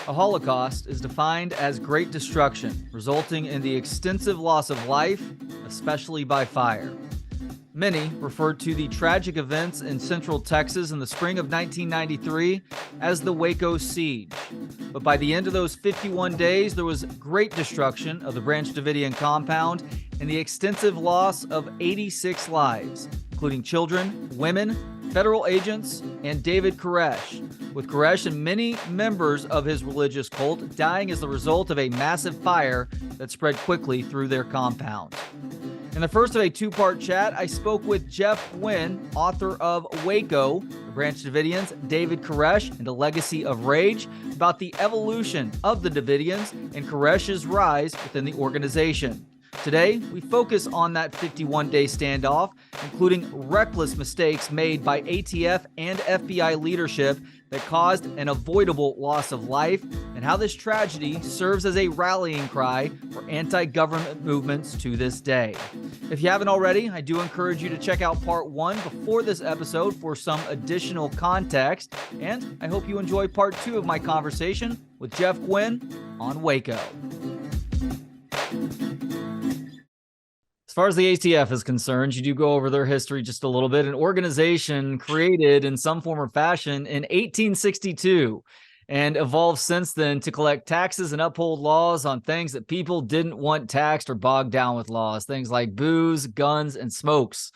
A Holocaust is defined as great destruction, resulting in the extensive loss of life, especially by fire. Many referred to the tragic events in central Texas in the spring of 1993 as the Waco Siege. But by the end of those 51 days, there was great destruction of the Branch Davidian compound and the extensive loss of 86 lives, including children, women, federal agents, and David Koresh, with Koresh and many members of his religious cult dying as the result of a massive fire that spread quickly through their compound. In the first of a two-part chat, I spoke with Jeff Guinn, author of Waco, the Branch Davidians, David Koresh, and a Legacy of Rage, about the evolution of the Davidians and Koresh's rise within the organization. Today, we focus on that 51-day standoff, including reckless mistakes made by ATF and FBI leadership that caused an avoidable loss of life, and how this tragedy serves as a rallying cry for anti-government movements to this day. If you haven't already, I do encourage you to check out part 1 before this episode for some additional context, and I hope you enjoy part 2 of my conversation with Jeff Guinn on Waco. As far as the ATF is concerned, you do go over their history just a little bit. An organization created in some form or fashion in 1862 and evolved since then to collect taxes and uphold laws on things that people didn't want taxed or bogged down with laws, things like booze, guns, and smokes.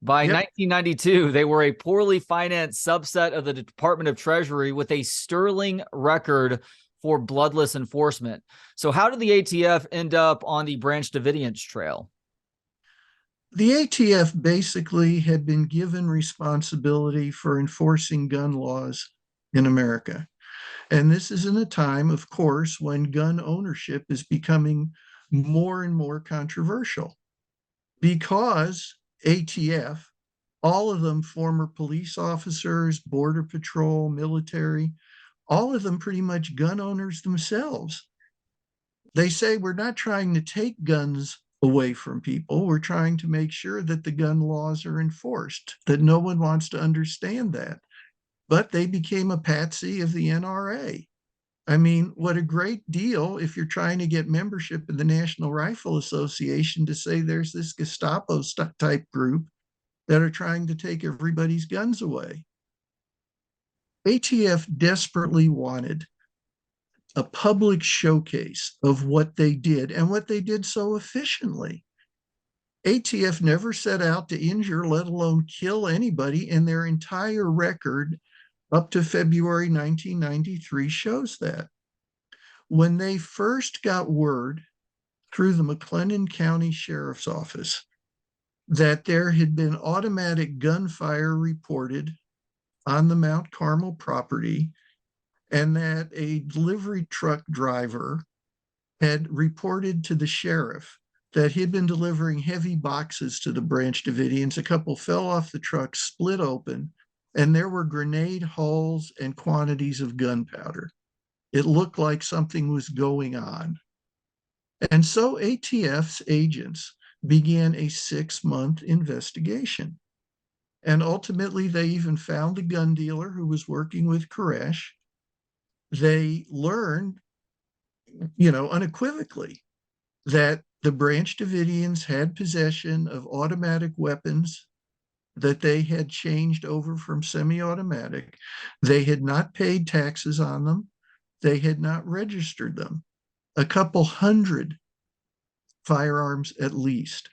By 1992, they were a poorly financed subset of the Department of Treasury with a sterling record for bloodless enforcement. So how did the ATF end up on the Branch Davidians trail? The ATF basically had been given responsibility for enforcing gun laws in America. And this is in a time, of course, when gun ownership is becoming more and more controversial because ATF, all of them former police officers, border patrol, military, all of them pretty much gun owners themselves. They say we're not trying to take guns away from people. We're trying to make sure that the gun laws are enforced, that no one wants to understand that. But they became a patsy of the NRA. I mean, what a great deal if you're trying to get membership in the National Rifle Association to say there's this Gestapo type group that are trying to take everybody's guns away. ATF desperately wanted a public showcase of what they did and what they did so efficiently. ATF never set out to injure, let alone kill anybody, and their entire record up to February 1993 shows that. When they first got word through the McLennan County Sheriff's Office that there had been automatic gunfire reported on the Mount Carmel property, and that a delivery truck driver had reported to the sheriff that he'd been delivering heavy boxes to the Branch Davidians. A couple fell off the truck, split open, and there were grenade hulls and quantities of gunpowder. It looked like something was going on. And so ATF's agents began a 6-month investigation. And ultimately, they even found the gun dealer who was working with Koresh. They learned, unequivocally that the Branch Davidians had possession of automatic weapons that they had changed over from semi-automatic. They had not paid taxes on them. They had not registered them. A couple hundred firearms at least.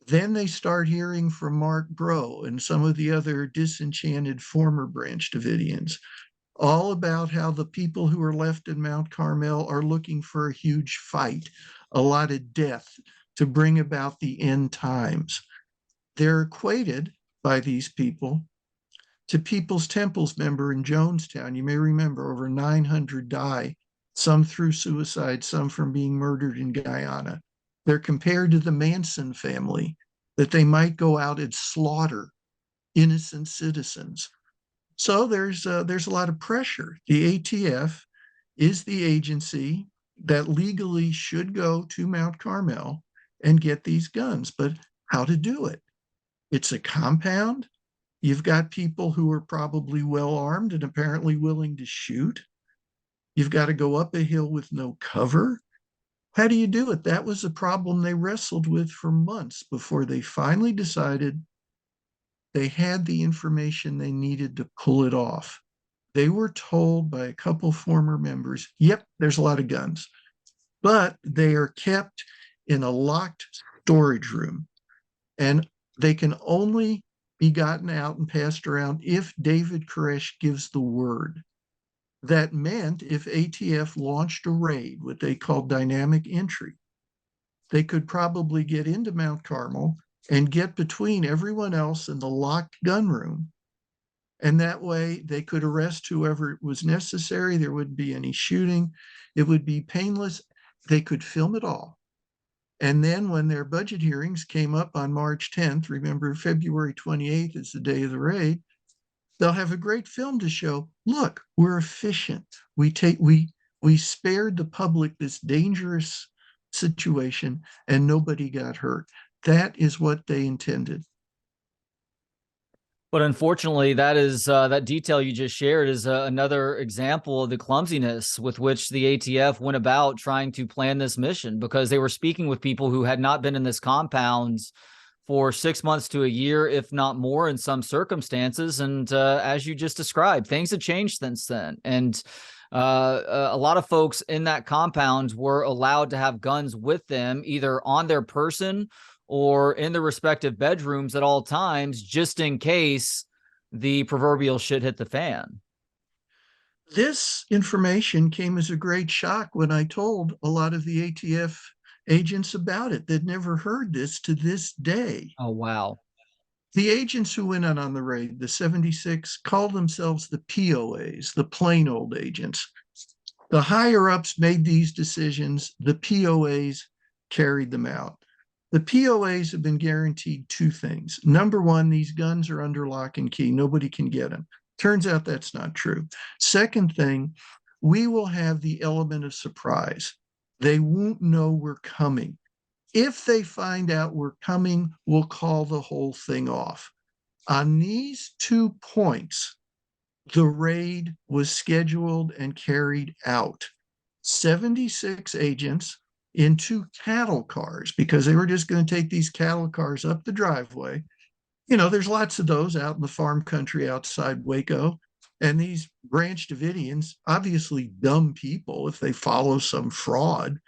Then they start hearing from Mark Bro and some of the other disenchanted former Branch Davidians all about how the people who are left in Mount Carmel are looking for a huge fight, a lot of death to bring about the end times. They're equated by these people to People's Temple's member in Jonestown. You may remember over 900 die, some through suicide, some from being murdered in Guyana. They're compared to the Manson family, that they might go out and slaughter innocent citizens. So there's a lot of pressure. The ATF is the agency that legally should go to Mount Carmel and get these guns, but how to do it? It's a compound. You've got people who are probably well armed and apparently willing to shoot. You've got to go up a hill with no cover. How do you do it? That was a problem they wrestled with for months before they finally decided they had the information they needed to pull it off. They were told by a couple former members, yep, there's a lot of guns, but they are kept in a locked storage room and they can only be gotten out and passed around if David Koresh gives the word. That meant if ATF launched a raid, what they call dynamic entry, they could probably get into Mount Carmel and get between everyone else in the locked gun room. And that way they could arrest whoever was necessary. There wouldn't be any shooting. It would be painless. They could film it all. And then when their budget hearings came up on March 10th, remember February 28th is the day of the raid, they'll have a great film to show, look, we're efficient. We spared the public this dangerous situation and nobody got hurt. That is what they intended. But unfortunately, that is that detail you just shared is another example of the clumsiness with which the ATF went about trying to plan this mission, because they were speaking with people who had not been in this compound for 6 months to a year, if not more in some circumstances. And as you just described, things have changed since then. And a lot of folks in that compound were allowed to have guns with them, either on their person or in the respective bedrooms at all times, just in case the proverbial shit hit the fan. This information came as a great shock when I told a lot of the ATF agents about it. They'd never heard this to this day. Oh, wow. The agents who went on the raid, the 76, called themselves the POAs, the plain old agents. The higher ups made these decisions, the POAs carried them out. The POAs have been guaranteed two things. Number one, these guns are under lock and key. Nobody can get them. Turns out that's not true. Second thing, we will have the element of surprise. They won't know we're coming. If they find out we're coming, we'll call the whole thing off. On these 2 points, the raid was scheduled and carried out. 76 agents in 2 cattle cars, because they were just going to take these cattle cars up the driveway. There's lots of those out in the farm country outside Waco. And these Branch Davidians, obviously dumb people, if they follow some fraud,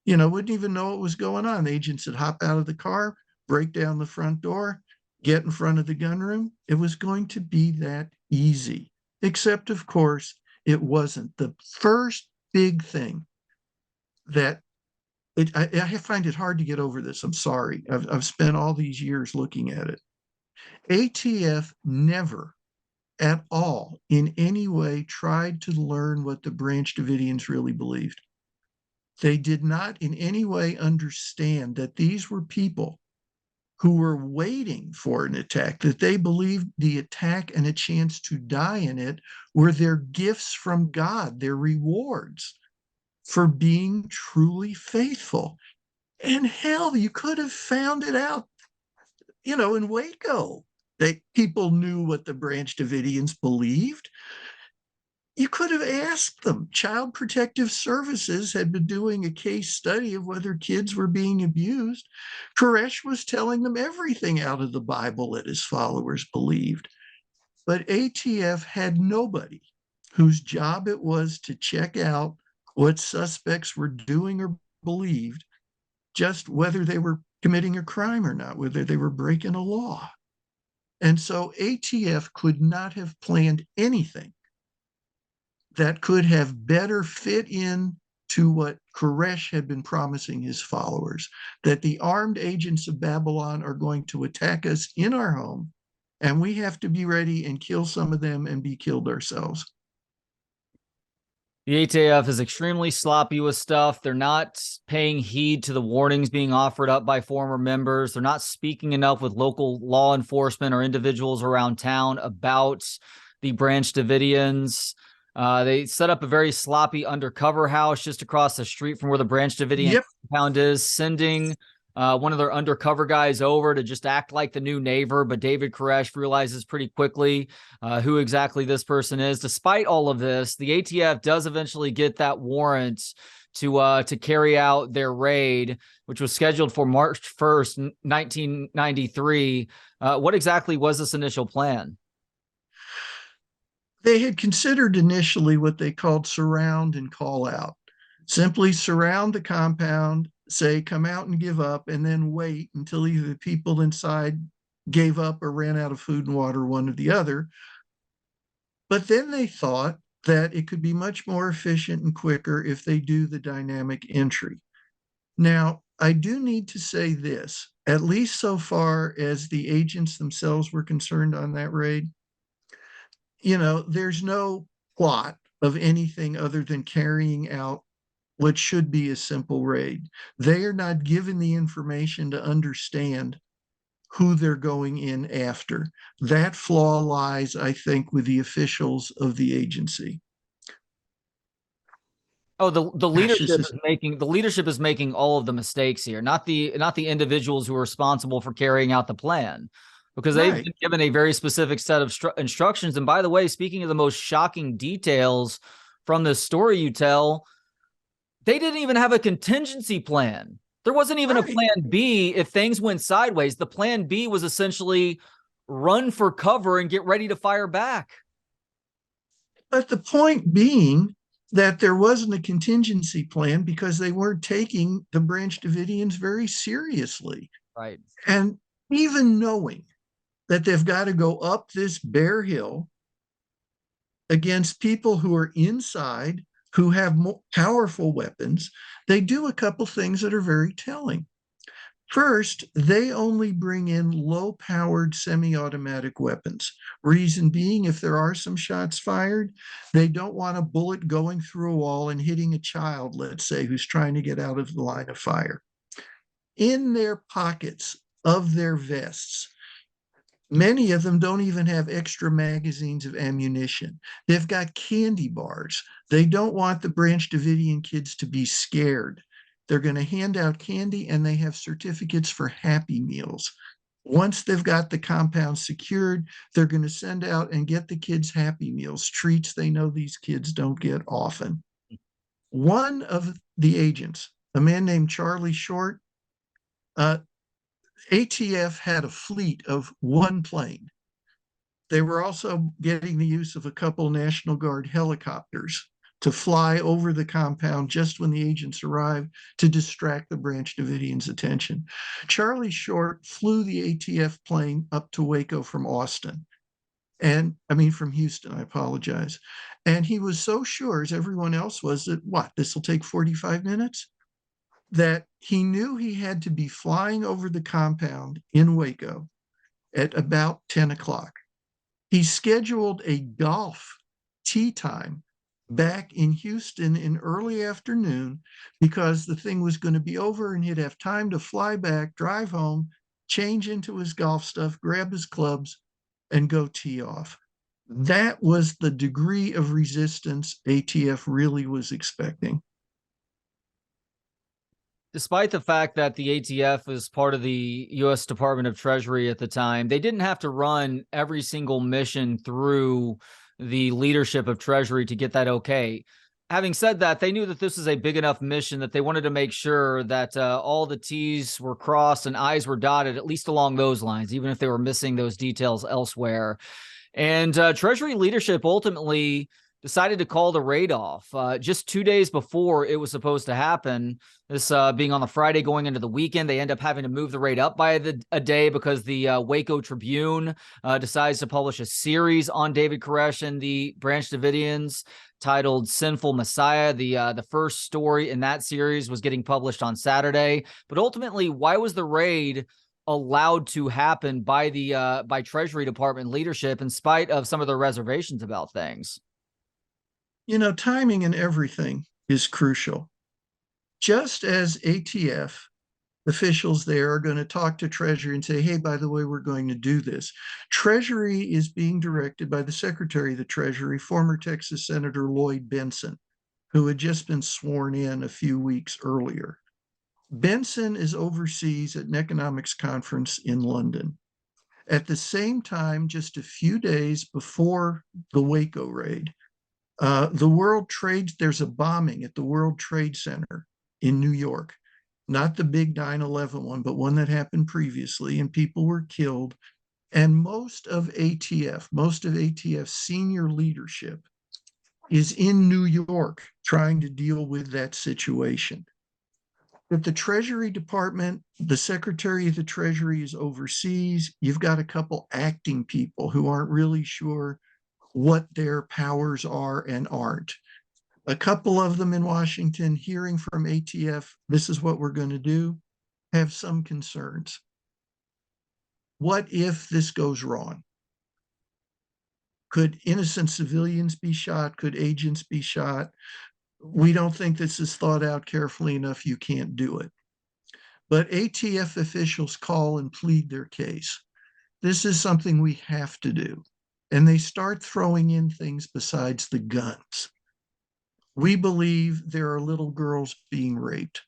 wouldn't even know what was going on. The agents would hop out of the car, break down the front door, get in front of the gun room. It was going to be that easy. Except, of course, it wasn't. The first big thing that I find it hard to get over this. I'm sorry. I've spent all these years looking at it. ATF never at all in any way tried to learn what the Branch Davidians really believed. They did not in any way understand that these were people who were waiting for an attack, that they believed the attack and a chance to die in it were their gifts from God, their rewards for being truly faithful. And hell, you could have found it out, in Waco, that people knew what the Branch Davidians believed. You could have asked them. Child Protective Services had been doing a case study of whether kids were being abused. Koresh was telling them everything out of the Bible that his followers believed. But ATF had nobody whose job it was to check out what suspects were doing or believed, just whether they were committing a crime or not, whether they were breaking a law. And so ATF could not have planned anything that could have better fit in to what Koresh had been promising his followers, that the armed agents of Babylon are going to attack us in our home, and we have to be ready and kill some of them and be killed ourselves. The ATF is extremely sloppy with stuff. They're not paying heed to the warnings being offered up by former members. They're not speaking enough with local law enforcement or individuals around town about the Branch Davidians. They set up a very sloppy undercover house just across the street from where the Branch Davidian compound is, sending one of their undercover guys over to just act like the new neighbor. But David Koresh realizes pretty quickly who exactly this person is. Despite all of this, the ATF does eventually get that warrant to carry out their raid, which was scheduled for March 1st, 1993. What exactly was this initial plan? They had considered initially what they called surround and call out. Simply surround the compound, say, come out and give up, and then wait until either the people inside gave up or ran out of food and water, one or the other. But then they thought that it could be much more efficient and quicker if they do the dynamic entry. Now, I do need to say this, at least so far as the agents themselves were concerned on that raid, there's no plot of anything other than carrying out what should be a simple raid. They are not given the information to understand who they're going in after. That flaw lies, I think, with the officials of the agency. Oh, the Gosh, leadership is making all of the mistakes here, not the individuals who are responsible for carrying out the plan, because they've right. been given a very specific set of instructions. And by the way, speaking of the most shocking details from this story you tell, they didn't even have a contingency plan. There wasn't even a Right. plan B if things went sideways. The plan B was essentially run for cover and get ready to fire back. But the point being that there wasn't a contingency plan because they weren't taking the Branch Davidians very seriously. Right. And even knowing that they've got to go up this bare hill against people who are inside, who have more powerful weapons, they do a couple things that are very telling. First, they only bring in low-powered semi-automatic weapons. Reason being, if there are some shots fired, they don't want a bullet going through a wall and hitting a child, let's say, who's trying to get out of the line of fire. In their pockets of their vests, many of them don't even have extra magazines of ammunition. They've got candy bars. They don't want the Branch Davidian kids to be scared. They're going to hand out candy, and they have certificates for Happy Meals. Once they've got the compound secured, they're going to send out and get the kids Happy Meals, treats they know these kids don't get often. One of the agents, a man named Charlie Short, ATF had a fleet of one plane. They were also getting the use of a couple National Guard helicopters to fly over the compound just when the agents arrived to distract the Branch Davidians' attention. Charlie Short flew the ATF plane up to Waco from Austin. From Houston, I apologize. And he was so sure, as everyone else was, that this will take 45 minutes? That he knew he had to be flying over the compound in Waco at about 10 o'clock. He scheduled a golf tee time back in Houston in early afternoon because the thing was going to be over and he'd have time to fly back, drive home, change into his golf stuff, grab his clubs, and go tee off. That was the degree of resistance ATF really was expecting. Despite the fact that the ATF was part of the U.S. Department of Treasury at the time, they didn't have to run every single mission through the leadership of Treasury to get that okay. Having said that, they knew that this was a big enough mission that they wanted to make sure that all the T's were crossed and I's were dotted, at least along those lines, even if they were missing those details elsewhere. And Treasury leadership ultimately decided to call the raid off just 2 days before it was supposed to happen. This being on the Friday going into the weekend, they end up having to move the raid up by a day because the Waco Tribune decides to publish a series on David Koresh and the Branch Davidians titled Sinful Messiah. The first story in that series was getting published on Saturday. But ultimately, why was the raid allowed to happen by the by Treasury Department leadership in spite of some of their reservations about things? Timing and everything is crucial. Just as ATF officials there are going to talk to Treasury and say, hey, by the way, we're going to do this. Treasury is being directed by the Secretary of the Treasury, former Texas Senator Lloyd Bentsen, who had just been sworn in a few weeks earlier. Benson is overseas at an economics conference in London. At the same time, just a few days before the Waco raid, there's a bombing at the World Trade Center in New York, not the big 9/11 one, but one that happened previously, and people were killed. And most of ATF senior leadership is in New York trying to deal with that situation. If the Treasury Department, the Secretary of the Treasury is overseas, you've got a couple acting people who aren't really sure what their powers are and aren't. A couple of them in Washington hearing from ATF, this is what we're going to do, have some concerns. What if this goes wrong? Could innocent civilians be shot? Could agents be shot? We don't think this is thought out carefully enough. You can't do it. But ATF officials call and plead their case. This is something we have to do. And they start throwing in things besides the guns. We believe there are little girls being raped.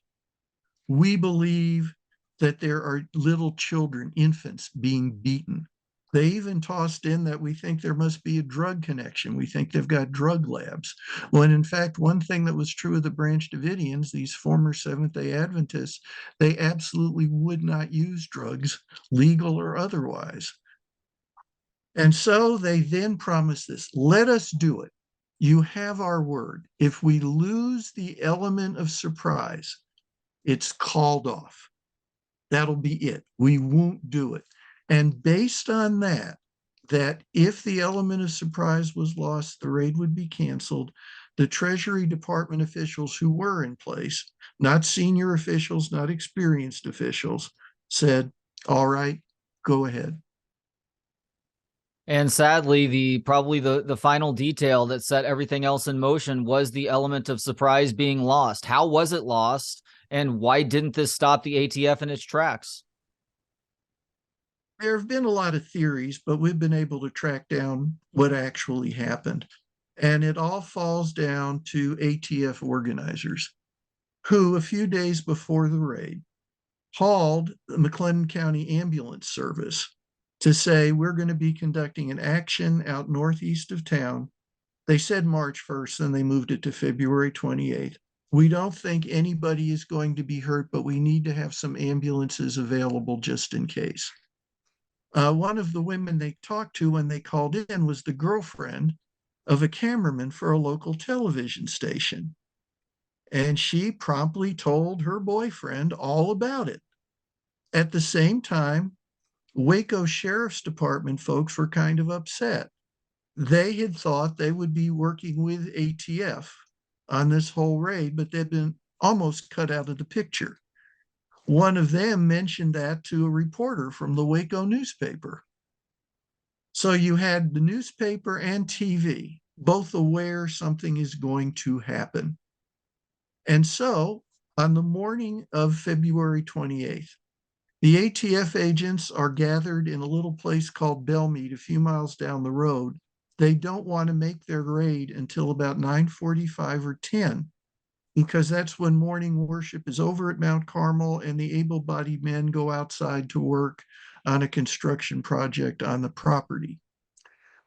We believe that there are little children, infants, being beaten. They even tossed in that we think there must be a drug connection. We think they've got drug labs. When in fact, one thing that was true of the Branch Davidians, these former Seventh-day Adventists, they absolutely would not use drugs, legal or otherwise. And so they then promised this, let us do it. You have our word. If we lose the element of surprise, it's called off. That'll be it. We won't do it. And based on that if the element of surprise was lost, the raid would be canceled. The Treasury Department officials who were in place, not senior officials, not experienced officials, said, all right, go ahead. And sadly, the final detail that set everything else in motion was the element of surprise being lost. How was it lost? And why didn't this stop the ATF in its tracks? There have been a lot of theories, but we've been able to track down what actually happened. And it all falls down to ATF organizers who, a few days before the raid, called the McLennan County Ambulance Service to say, we're going to be conducting an action out northeast of town. They said March 1st, and they moved it to February 28th. We don't think anybody is going to be hurt, but we need to have some ambulances available just in case. One of the women they talked to when they called in was the girlfriend of a cameraman for a local television station. And she promptly told her boyfriend all about it. At the same time, Waco Sheriff's Department folks were kind of upset. They had thought they would be working with ATF on this whole raid, but they'd been almost cut out of the picture. One of them mentioned that to a reporter from the Waco newspaper. So you had the newspaper and TV both aware something is going to happen. And so on the morning of February 28th, the ATF agents are gathered in a little place called Bellmead, a few miles down the road. They don't want to make their raid until about 9:45 or 10, because that's when morning worship is over at Mount Carmel and the able-bodied men go outside to work on a construction project on the property.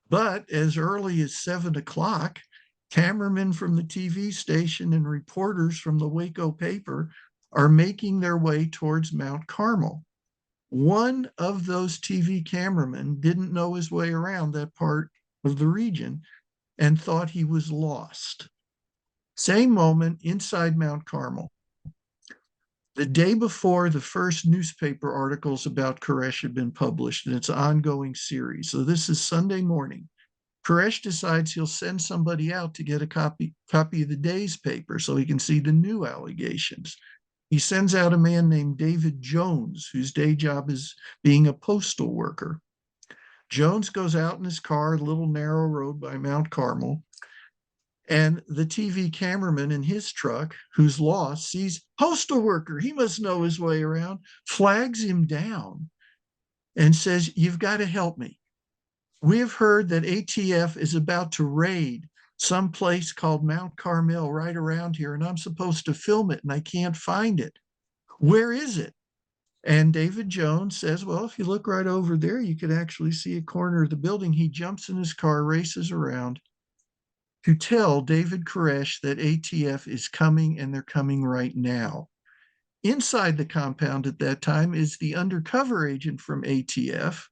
But as early as 7 o'clock, cameramen from the TV station and reporters from the Waco paper are making their way towards Mount Carmel. One of those TV cameramen didn't know his way around that part of the region and thought he was lost. Same moment inside Mount Carmel. The day before, the first newspaper articles about Koresh had been published in its ongoing series. So this is Sunday morning. Koresh decides he'll send somebody out to get a copy of the day's paper so he can see the new allegations. He sends out a man named David Jones, whose day job is being a postal worker. Jones goes out in his car, a little narrow road by Mount Carmel, and the TV cameraman in his truck, who's lost, sees postal worker. He must know his way around, flags him down and says, you've got to help me. We have heard that ATF is about to raid some place called Mount Carmel right around here, and I'm supposed to film it, and I can't find it. Where is it? And David Jones says, well, if you look right over there, you could actually see a corner of the building. He jumps in his car, races around to tell David Koresh that ATF is coming and they're coming right now. Inside the compound at that time is the undercover agent from ATF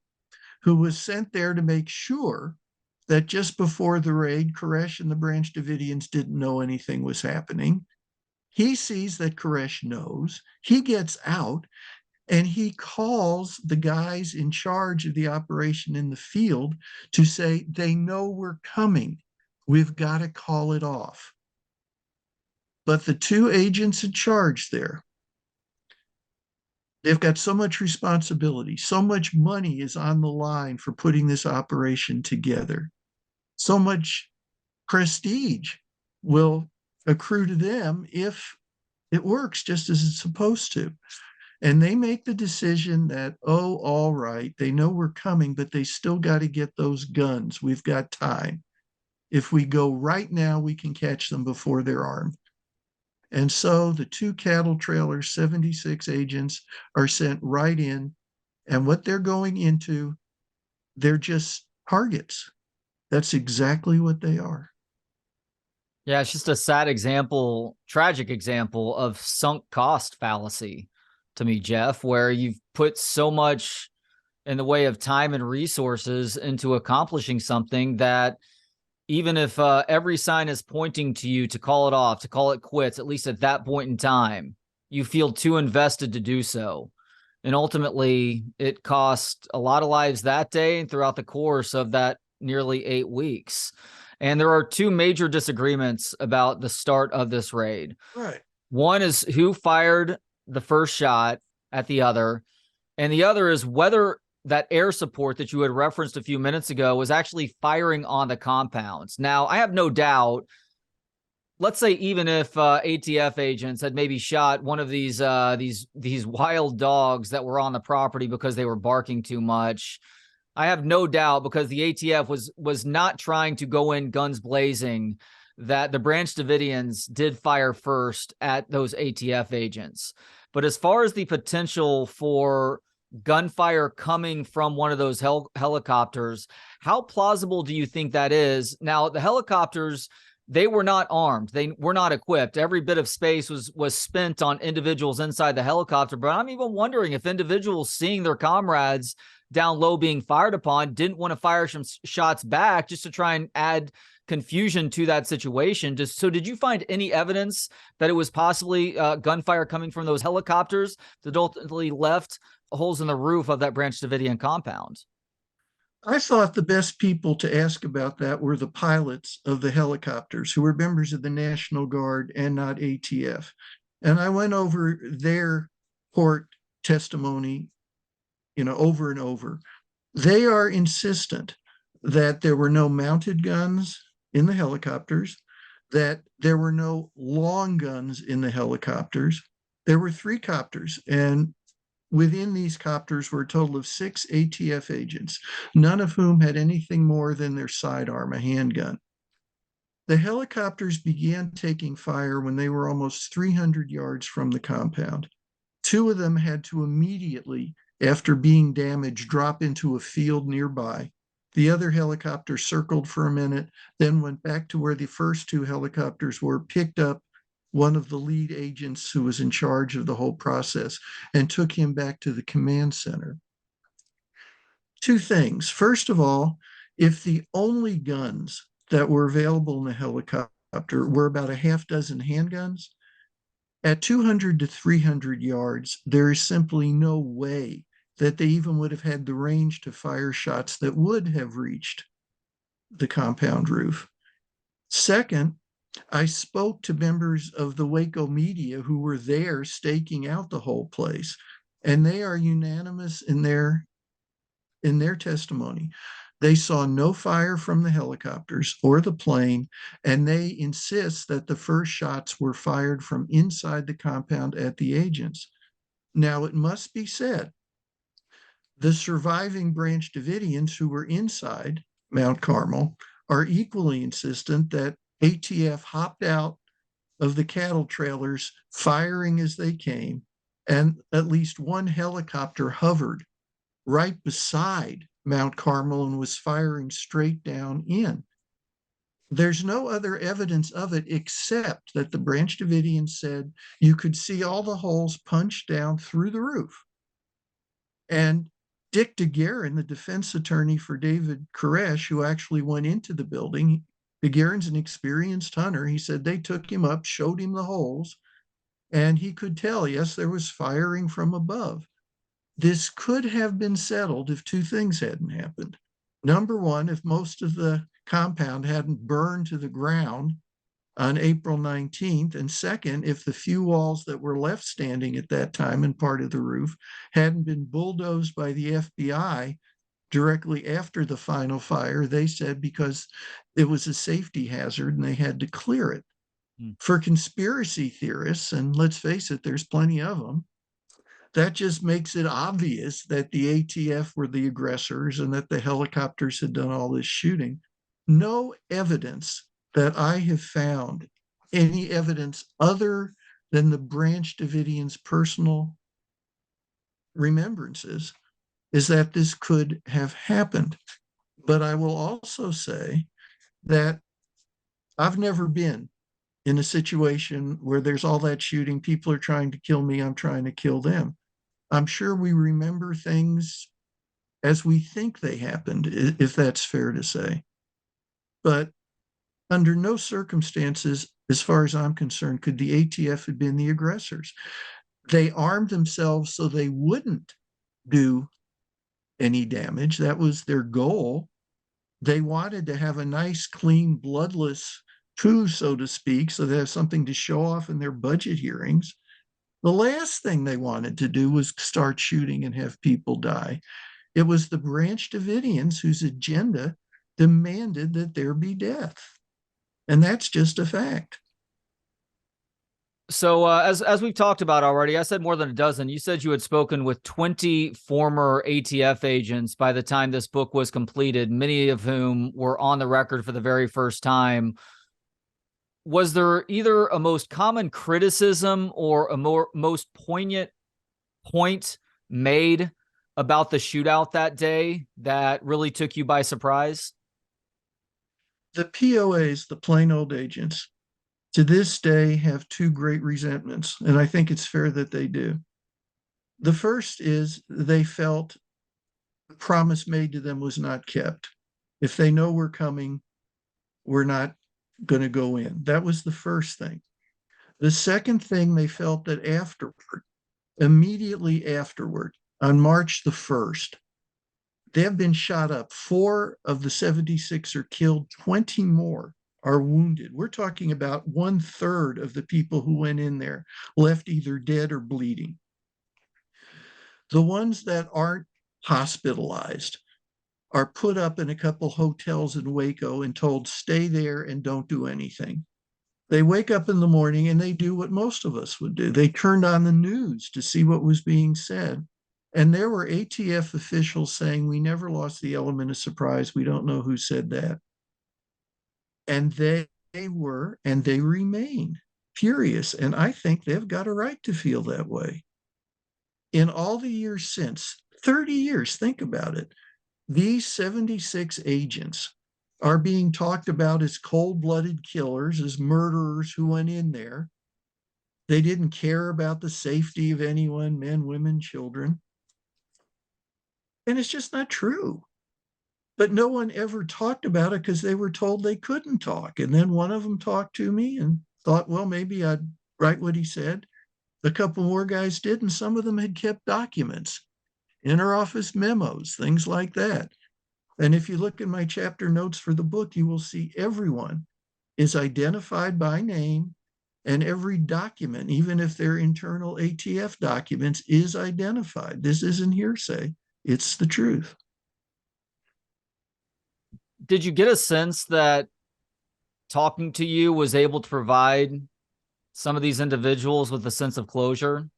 who was sent there to make sure that just before the raid, Koresh and the Branch Davidians didn't know anything was happening. He sees that Koresh knows. He gets out and he calls the guys in charge of the operation in the field to say, they know we're coming. We've got to call it off. But the two agents in charge there, they've got so much responsibility, so much money is on the line for putting this operation together, so much prestige will accrue to them if it works just as it's supposed to. And they make the decision that, oh, all right, they know we're coming, but they still got to get those guns. We've got time. If we go right now, we can catch them before they're armed. And so the two cattle trailers, 76 agents, are sent right in. And what they're going into, they're just targets. That's exactly what they are. Yeah, it's just a sad example, tragic example of sunk cost fallacy to me, Jeff, where you've put so much in the way of time and resources into accomplishing something that even if every sign is pointing to you to call it off, to call it quits, at least at that point in time, you feel too invested to do so. And ultimately, it cost a lot of lives that day and throughout the course of that nearly 8 weeks. And there are two major disagreements about the start of this raid. Right. One is who fired the first shot at the other, and the other is whether that air support that you had referenced a few minutes ago was actually firing on the compounds. Now, I have no doubt, let's say even if ATF agents had maybe shot one of these wild dogs that were on the property because they were barking too much, I have no doubt, because the ATF was not trying to go in guns blazing, that the Branch Davidians did fire first at those ATF agents. But as far as the potential for gunfire coming from one of those helicopters, how plausible do you think that is? Now, the helicopters, they were not armed. They were not equipped. Every bit of space was spent on individuals inside the helicopter. But I'm even wondering if individuals seeing their comrades down low being fired upon didn't want to fire some shots back just to try and add confusion to that situation. So did you find any evidence that it was possibly gunfire coming from those helicopters that ultimately left holes in the roof of that Branch Davidian compound? I thought the best people to ask about that were the pilots of the helicopters who were members of the National Guard and not ATF. And I went over their court testimony, over and over. They are insistent that there were no mounted guns in the helicopters, that there were no long guns in the helicopters. There were 3 copters, and within these copters were a total of 6 ATF agents, none of whom had anything more than their sidearm, a handgun. The helicopters began taking fire when they were almost 300 yards from the compound. 2 of them had to immediately, after being damaged, drop into a field nearby. The other helicopter circled for a minute, then went back to where the first 2 helicopters were, picked up one of the lead agents who was in charge of the whole process, and took him back to the command center. 2 things. First of all, if the only guns that were available in the helicopter were about a half dozen handguns, at 200 to 300 yards, there is simply no way that they even would have had the range to fire shots that would have reached the compound roof. Second, I spoke to members of the Waco media who were there staking out the whole place, and they are unanimous in their testimony. They saw no fire from the helicopters or the plane, and they insist that the first shots were fired from inside the compound at the agents. Now, it must be said, the surviving Branch Davidians who were inside Mount Carmel are equally insistent that ATF hopped out of the cattle trailers, firing as they came, and at least one helicopter hovered right beside Mount Carmel and was firing straight down in. There's no other evidence of it except that the Branch Davidians said you could see all the holes punched down through the roof. And Dick DeGuerin, the defense attorney for David Koresh, who actually went into the building, DeGuerin's an experienced hunter. He said they took him up, showed him the holes, and he could tell, yes, there was firing from above. This could have been settled if two things hadn't happened. Number one, if most of the compound hadn't burned to the ground on April 19th. And second, if the few walls that were left standing at that time and part of the roof hadn't been bulldozed by the FBI directly after the final fire, they said because it was a safety hazard and they had to clear it. For conspiracy theorists, and let's face it, there's plenty of them, that just makes it obvious that the ATF were the aggressors and that the helicopters had done all this shooting. No evidence that I have found, any evidence other than the Branch Davidians' personal remembrances, is that this could have happened. But I will also say that I've never been in a situation where there's all that shooting, people are trying to kill me, I'm trying to kill them. I'm sure we remember things as we think they happened, if that's fair to say. But under no circumstances, as far as I'm concerned, could the ATF have been the aggressors. They armed themselves so they wouldn't do any damage. That was their goal. They wanted to have a nice, clean, bloodless coup, so to speak, so they have something to show off in their budget hearings. The last thing they wanted to do was start shooting and have people die. It was the Branch Davidians whose agenda demanded that there be death. And that's just a fact. So as we've talked about already, I said more than a dozen. You said you had spoken with 20 former ATF agents by the time this book was completed, many of whom were on the record for the very first time. Was there either a most common criticism or a most poignant point made about the shootout that day that really took you by surprise? The POAs, the plain old agents, to this day have two great resentments, and I think it's fair that they do. The first is they felt the promise made to them was not kept. If they know we're coming, we're not going to go in. That was the first thing. The second thing, they felt that afterward, immediately afterward, on March the 1st, they have been shot up. 4 of the 76 are killed, 20 more are wounded. We're talking about 1/3 of the people who went in there left either dead or bleeding. The ones that aren't hospitalized are put up in a couple hotels in Waco and told, stay there and don't do anything. They wake up in the morning and they do what most of us would do. They turned on the news to see what was being said. And there were ATF officials saying, we never lost the element of surprise. We don't know who said that. And they were, and they remain furious. And I think they've got a right to feel that way. In all the years since, 30 years, think about it, these 76 agents are being talked about as cold-blooded killers, as murderers who went in there. They didn't care about the safety of anyone, men, women, children. And it's just not true. But no one ever talked about it because they were told they couldn't talk. And then one of them talked to me and thought, well, maybe I'd write what he said. A couple more guys did, and some of them had kept documents, interoffice memos, things like that. And if you look at my chapter notes for the book, you will see everyone is identified by name, and every document, even if they're internal ATF documents, is identified. This isn't hearsay. It's the truth. Did you get a sense that talking to you was able to provide some of these individuals with a sense of closure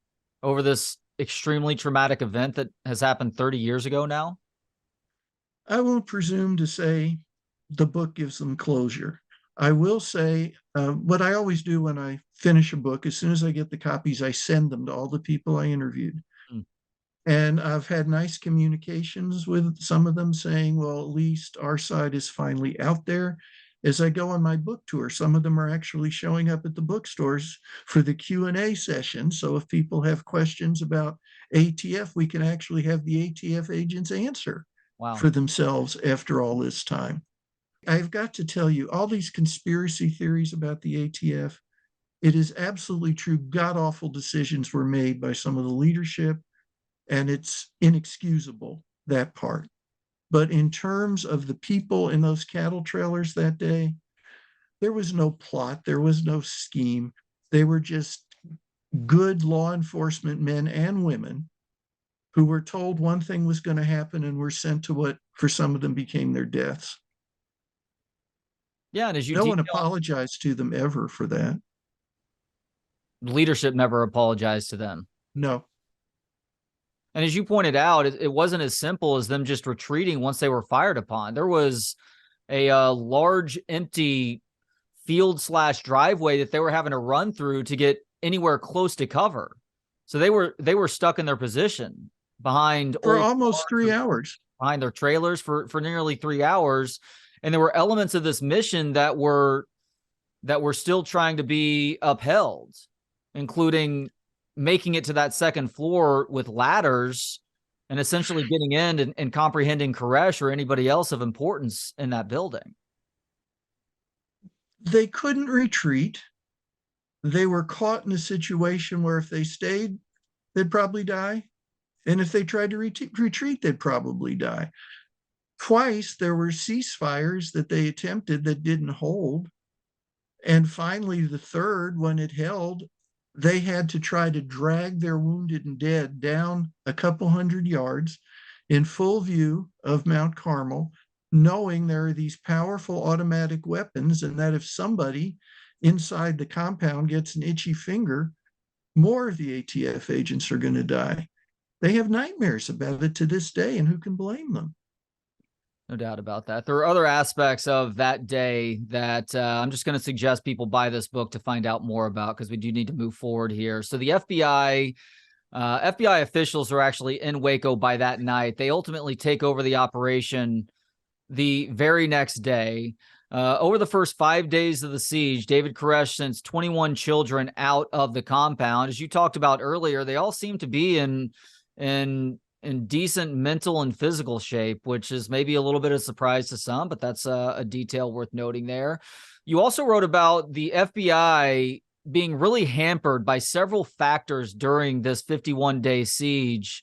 over this extremely traumatic event that has happened 30 years ago now? I won't presume to say the book gives them closure. I will say what I always do when I finish a book, as soon as I get the copies, I send them to all the people I interviewed. Mm. And I've had nice communications with some of them saying, well, at least our side is finally out there. As I go on my book tour, some of them are actually showing up at the bookstores for the Q&A session. So if people have questions about ATF, we can actually have the ATF agents answer Wow. for themselves after all this time. I've got to tell you, all these conspiracy theories about the ATF, it is absolutely true. God awful decisions were made by some of the leadership, and it's inexcusable, that part. But in terms of the people in those cattle trailers that day, there was no plot, there was no scheme. They were just good law enforcement men and women who were told one thing was going to happen and were sent to what for some of them became their deaths. Yeah, and as you No one detail, apologized to them ever for that. leadership never apologized to them. No. And as you pointed out, it wasn't as simple as them just retreating once they were fired upon. There was a large empty field slash driveway that they were having to run through to get anywhere close to cover. So they were stuck in their position behind For old almost cars, 3 hours. behind their trailers for nearly 3 hours. And there were elements of this mission that were still trying to be upheld, including making it to that second floor with ladders and essentially getting in and comprehending Koresh or anybody else of importance in that building. They couldn't retreat. They were caught in a situation where if they stayed, they'd probably die. And if they tried to retreat, they'd probably die. Twice there were ceasefires that they attempted that didn't hold. And finally, the third, when it held, they had to try to drag their wounded and dead down a couple hundred yards in full view of Mount Carmel, knowing there are these powerful automatic weapons, and that if somebody inside the compound gets an itchy finger, more of the ATF agents are going to die. They have nightmares about it to this day, and who can blame them? No doubt about that. There are other aspects of that day that I'm just going to suggest people buy this book to find out more about, because we do need to move forward here. So the FBI officials are actually in Waco by that night. They ultimately take over the operation the very next day. Over the first 5 days of the siege, David Koresh sends 21 children out of the compound. As you talked about earlier, they all seem to be in decent mental and physical shape, which is maybe a little bit of surprise to some, but that's a detail worth noting there. You also wrote about the FBI being really hampered by several factors during this 51-day siege.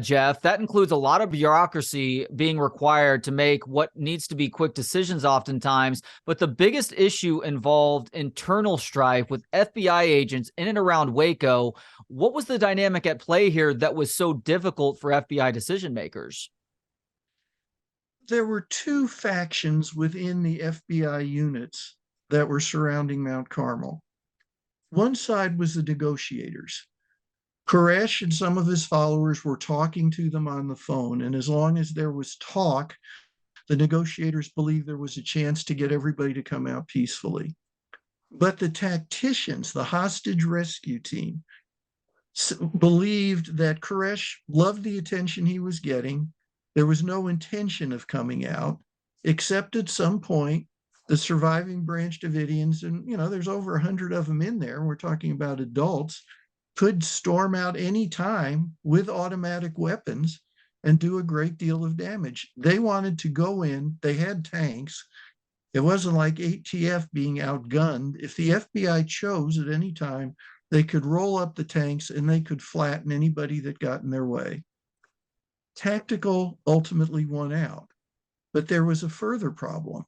Jeff, that includes a lot of bureaucracy being required to make what needs to be quick decisions oftentimes. But the biggest issue involved internal strife with FBI agents in and around Waco. What was the dynamic at play here that was so difficult for FBI decision makers? There were two factions within the FBI units that were surrounding Mount Carmel. One side was the negotiators. Koresh and some of his followers were talking to them on the phone. And as long as there was talk, the negotiators believed there was a chance to get everybody to come out peacefully. But the tacticians, the hostage rescue team, believed that Koresh loved the attention he was getting. There was no intention of coming out, except at some point, the surviving Branch Davidians, and there's over 100 of them in there, we're talking about adults, could storm out any time with automatic weapons and do a great deal of damage. They wanted to go in, they had tanks. It wasn't like ATF being outgunned. If the FBI chose at any time, they could roll up the tanks and they could flatten anybody that got in their way. Tactical ultimately won out, but there was a further problem.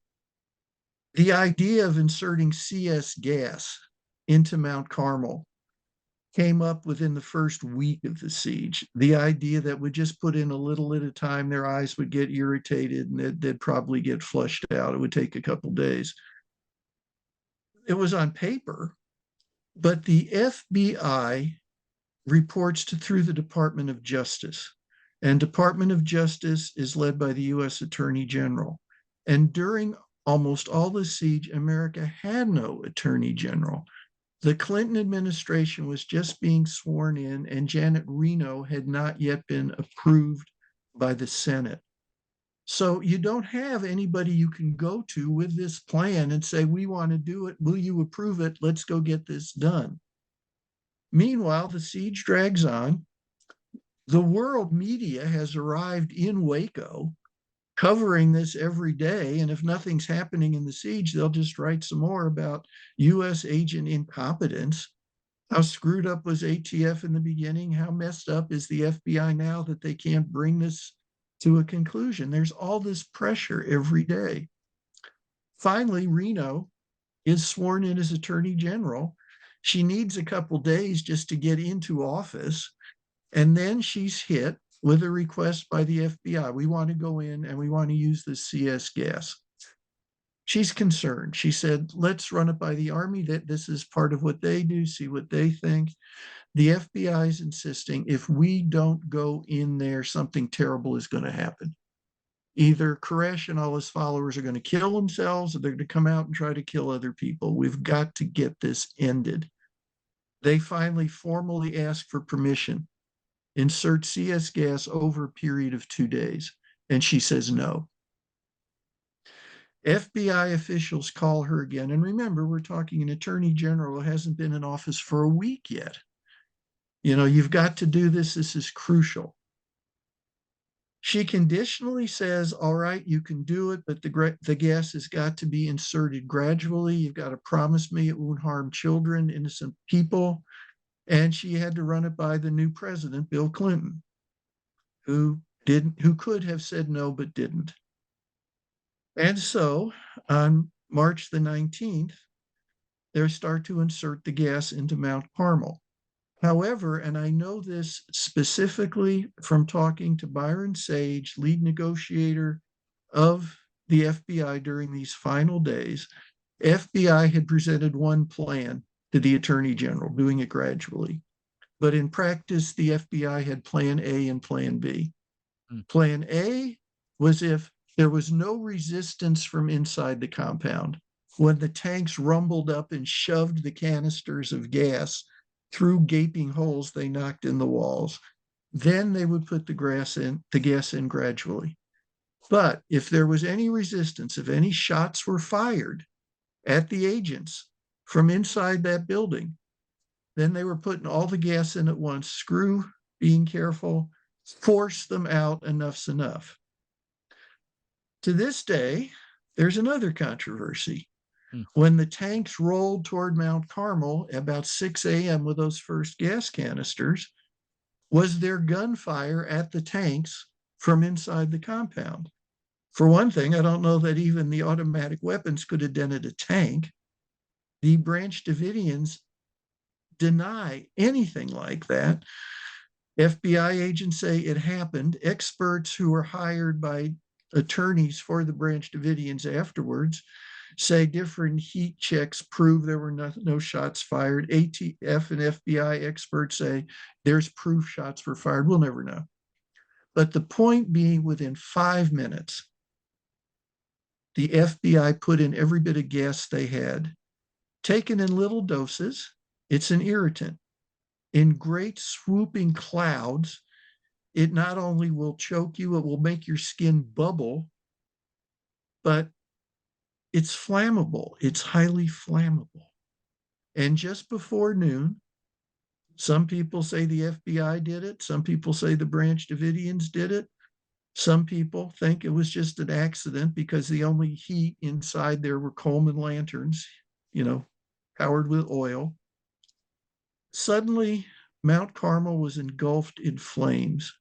The idea of inserting CS gas into Mount Carmel came up within the first week of the siege. The idea that would just put in a little at a time, their eyes would get irritated and they'd probably get flushed out. It would take a couple days. It was on paper, but the FBI reports through the Department of Justice. And Department of Justice is led by the U.S. Attorney General. And during almost all the siege, America had no attorney general. The Clinton administration was just being sworn in, and Janet Reno had not yet been approved by the Senate. So you don't have anybody you can go to with this plan and say, we want to do it. Will you approve it? Let's go get this done. Meanwhile, the siege drags on. The world media has arrived in Waco, covering this every day. And if nothing's happening in the siege, they'll just write some more about U.S. agent incompetence. How screwed up was ATF in the beginning? How messed up is the FBI now that they can't bring this to a conclusion? There's all this pressure every day. Finally, Reno is sworn in as Attorney General. She needs a couple days just to get into office. And then she's hit with a request by the FBI. We want to go in and we want to use the CS gas. She's concerned. She said, let's run it by the Army, that this is part of what they do, see what they think. The FBI is insisting if we don't go in there, something terrible is going to happen. Either Koresh and all his followers are going to kill themselves, or they're going to come out and try to kill other people. We've got to get this ended. They finally formally ask for permission, insert CS gas over a period of 2 days. And she says no. FBI officials call her again. And remember, we're talking an attorney general who hasn't been in office for a week yet. You know, you've got to do this. This is crucial. She conditionally says, all right, you can do it, but the gas has got to be inserted gradually. You've got to promise me it won't harm children, innocent people. And she had to run it by the new president, Bill Clinton, who could have said no, but didn't. And so on March the 19th, they start to insert the gas into Mount Carmel. However, and I know this specifically from talking to Byron Seige, lead negotiator of the FBI during these final days, FBI had presented one plan to the Attorney General, doing it gradually. But in practice, the FBI had Plan A and Plan B. Plan A was if there was no resistance from inside the compound. When the tanks rumbled up and shoved the canisters of gas through gaping holes they knocked in the walls, then they would put the gas in gradually. But if there was any resistance, if any shots were fired at the agents from inside that building, then they were putting all the gas in at once, screw, being careful, force them out, enough's enough. To this day, there's another controversy. When the tanks rolled toward Mount Carmel about 6 a.m. with those first gas canisters, was there gunfire at the tanks from inside the compound? For one thing, I don't know that even the automatic weapons could have dented a tank. The Branch Davidians deny anything like that. FBI agents say it happened. Experts who were hired by attorneys for the Branch Davidians afterwards say different heat checks prove there were no shots fired. ATF and FBI experts say there's proof shots were fired. We'll never know. But the point being, within 5 minutes, the FBI put in every bit of gas they had, taken in little doses. It's an irritant. In great swooping clouds, it not only will choke you, it will make your skin bubble, but it's flammable. It's highly flammable. And just before noon, some people say the FBI did it. Some people say the Branch Davidians did it. Some people think it was just an accident because the only heat inside there were Coleman lanterns, powered with oil. Suddenly, Mount Carmel was engulfed in flames,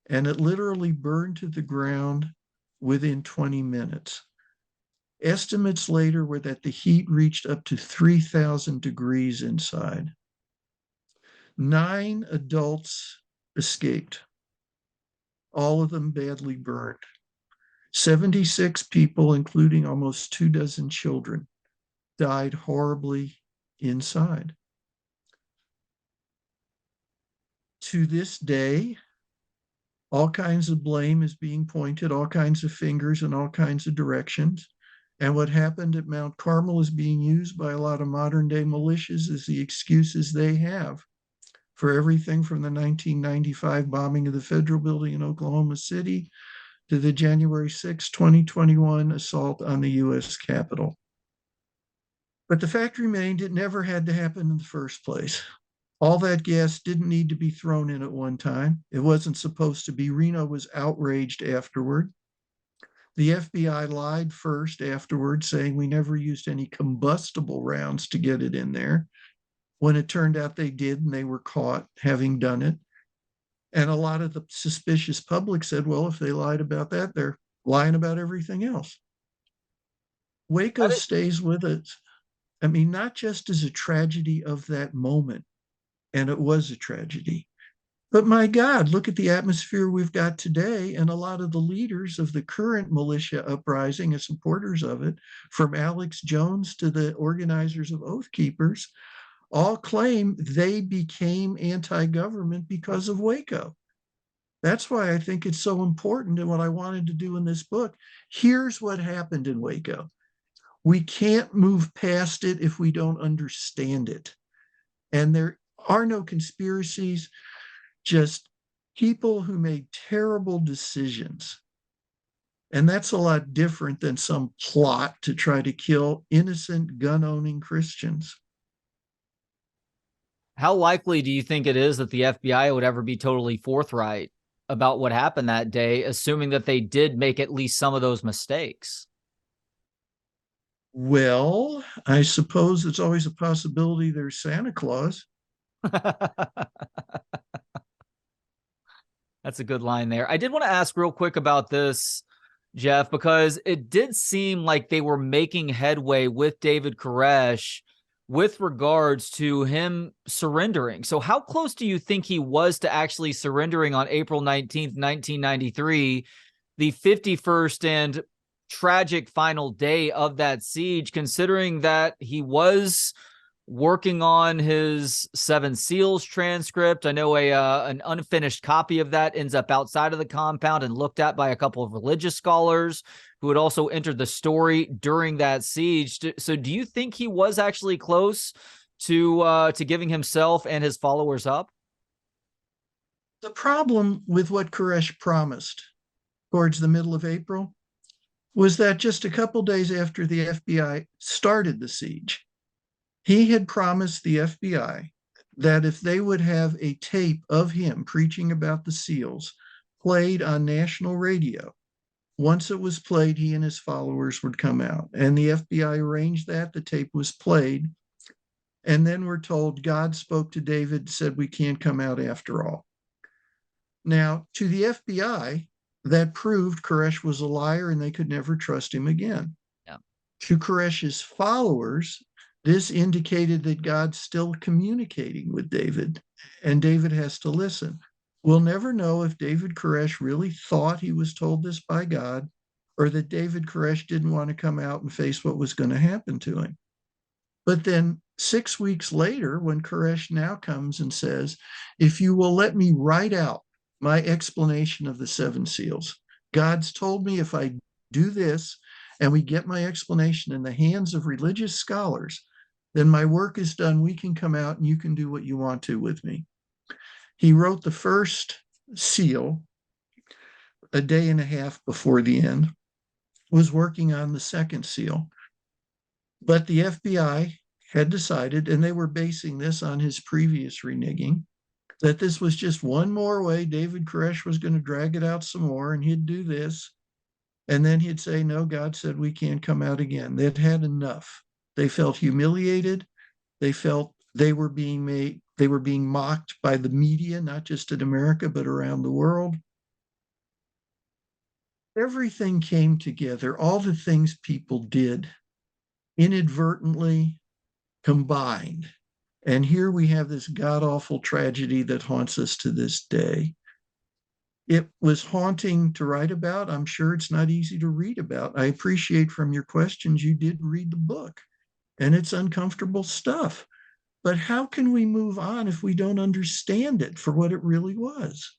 and it literally burned to the ground within 20 minutes. Estimates later were that the heat reached up to 3,000 degrees inside. 9 adults escaped, all of them badly burned. 76 people, including almost 24 children, died horribly inside. To this day, all kinds of blame is being pointed, all kinds of fingers in all kinds of directions. And what happened at Mount Carmel is being used by a lot of modern day militias as the excuses they have for everything from the 1995 bombing of the federal building in Oklahoma City to the January 6, 2021 assault on the U.S. Capitol. But the fact remained, it never had to happen in the first place. All that gas didn't need to be thrown in at one time. It wasn't supposed to be. Reno was outraged afterward. The FBI lied first afterward, saying we never used any combustible rounds to get it in there, when it turned out they did and they were caught having done it. And a lot of the suspicious public said, well, if they lied about that, they're lying about everything else. Waco stays with us. I mean, not just as a tragedy of that moment, and it was a tragedy, but my God, look at the atmosphere we've got today. And a lot of the leaders of the current militia uprising and supporters of it, from Alex Jones to the organizers of Oath Keepers, all claim they became anti-government because of Waco. That's why I think it's so important. And what I wanted to do in this book, here's what happened in Waco. We can't move past it if we don't understand it. And there are no conspiracies, just people who made terrible decisions. And that's a lot different than some plot to try to kill innocent gun-owning Christians. How likely do you think it is that the FBI would ever be totally forthright about what happened that day, assuming that they did make at least some of those mistakes? Well, I suppose it's always a possibility there's Santa Claus. That's a good line there. I did want to ask real quick about this, Jeff, because it did seem like they were making headway with David Koresh with regards to him surrendering. So how close do you think he was to actually surrendering on April 19th, 1993, the 51st and tragic final day of that siege, considering that he was working on his Seven Seals transcript? I know an unfinished copy of that ends up outside of the compound and looked at by a couple of religious scholars who had also entered the story during that siege. So do you think he was actually close to giving himself and his followers up? The problem with what Koresh promised towards the middle of April was that just a couple days after the FBI started the siege, he had promised the FBI that if they would have a tape of him preaching about the SEALs played on national radio, once it was played, he and his followers would come out. And the FBI arranged that. The tape was played. And then we're told God spoke to David, said we can't come out after all. Now, to the FBI, that proved Koresh was a liar and they could never trust him again. Yeah. To Koresh's followers, this indicated that God's still communicating with David, and David has to listen. We'll never know if David Koresh really thought he was told this by God, or that David Koresh didn't want to come out and face what was going to happen to him. But then 6 weeks later, when Koresh now comes and says, if you will let me write out my explanation of the Seven Seals, God's told me if I do this and we get my explanation in the hands of religious scholars, then my work is done. We can come out and you can do what you want to with me. He wrote the first seal a day and a half before the end, was working on the second seal. But the FBI had decided, and they were basing this on his previous reneging, that this was just one more way David Koresh was going to drag it out some more, and he'd do this. And then he'd say, no, God said we can't come out again. They'd had enough. They felt humiliated. They felt they were being mocked by the media, not just in America, but around the world. Everything came together. All the things people did inadvertently combined. And here we have this god-awful tragedy that haunts us to this day. It was haunting to write about. I'm sure it's not easy to read about. I appreciate from your questions, you did read the book, and it's uncomfortable stuff. But how can we move on if we don't understand it for what it really was?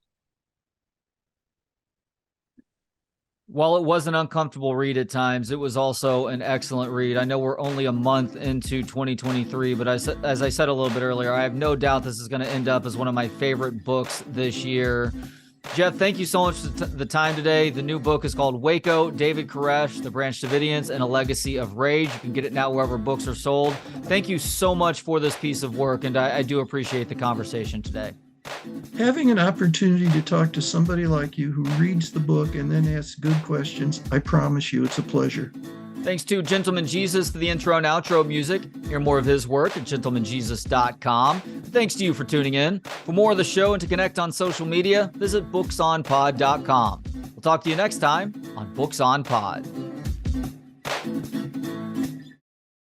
While it was an uncomfortable read at times, it was also an excellent read. I know we're only a month into 2023, but as I said a little bit earlier, I have no doubt this is going to end up as one of my favorite books this year. Jeff, thank you so much for the time today. The new book is called Waco, David Koresh, the Branch Davidians, and a Legacy of Rage. You can get it now wherever books are sold. Thank you so much for this piece of work, and I do appreciate the conversation today. Having an opportunity to talk to somebody like you who reads the book and then asks good questions, I promise you it's a pleasure. Thanks to Gentleman Jesus for the intro and outro music. Hear more of his work at gentlemanjesus.com. Thanks to you for tuning in. For more of the show and to connect on social media, visit booksonpod.com. We'll talk to you next time on Books on Pod.